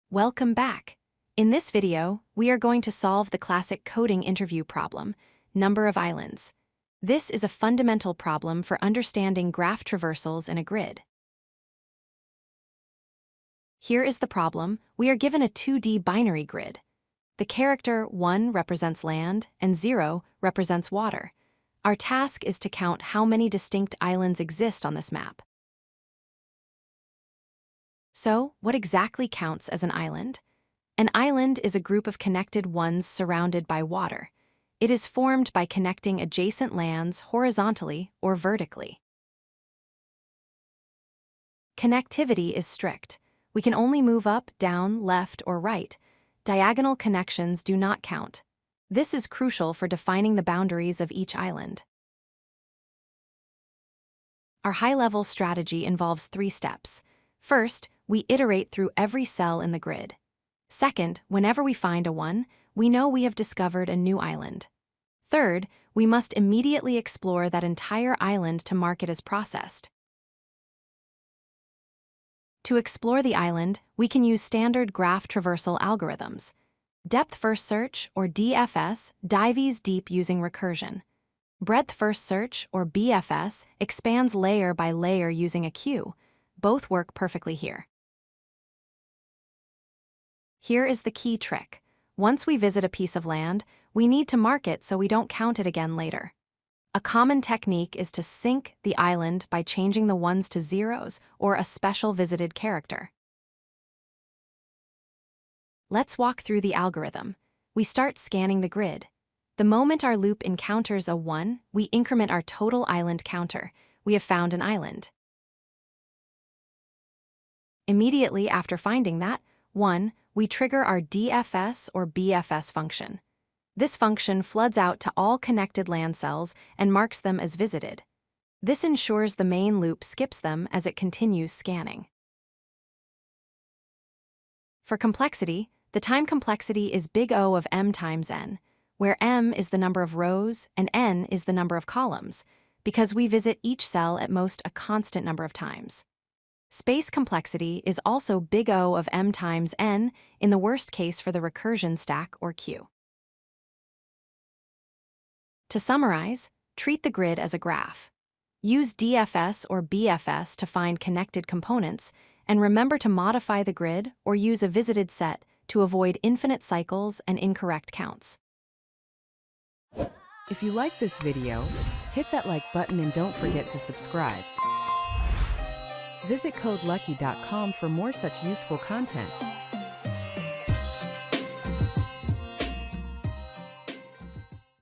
Welcome back. In this video, we are going to solve the classic coding interview problem, number of islands. This is a fundamental problem for understanding graph traversals in a grid. Here is the problem. We are given a 2D binary grid. The character 1 represents land and 0 represents water. Our task is to count how many distinct islands exist on this map. So, what exactly counts as an island? An island is a group of connected ones surrounded by water. It is formed by connecting adjacent lands horizontally or vertically. Connectivity is strict. We can only move up, down, left, or right. Diagonal connections do not count. This is crucial for defining the boundaries of each island. Our high-level strategy involves 3 steps. First, we iterate through every cell in the grid. Second, whenever we find a 1, we know we have discovered a new island. Third, we must immediately explore that entire island to mark it as processed. To explore the island, we can use standard graph traversal algorithms. Depth-first search, or DFS, dives deep using recursion. Breadth-first search, or BFS, expands layer by layer using a queue. Both work perfectly here. Here is the key trick. Once we visit a piece of land, we need to mark it so we don't count it again later. A common technique is to sync the island by changing the ones to zeros or a special visited character. Let's walk through the algorithm. We start scanning the grid. The moment our loop encounters a 1, we increment our total island counter. We have found an island. Immediately after finding that 1, we trigger our DFS or BFS function. This function floods out to all connected land cells and marks them as visited. This ensures the main loop skips them as it continues scanning. For complexity, the time complexity is big O of m times n, where m is the number of rows and n is the number of columns, because we visit each cell at most a constant number of times. Space complexity is also big O of m times n in the worst case for the recursion stack or queue. To summarize, treat the grid as a graph. Use DFS or BFS to find connected components, and remember to modify the grid or use a visited set to avoid infinite cycles and incorrect counts. If you like this video, hit that like button and don't forget to subscribe. Visit codelucky.com for more such useful content.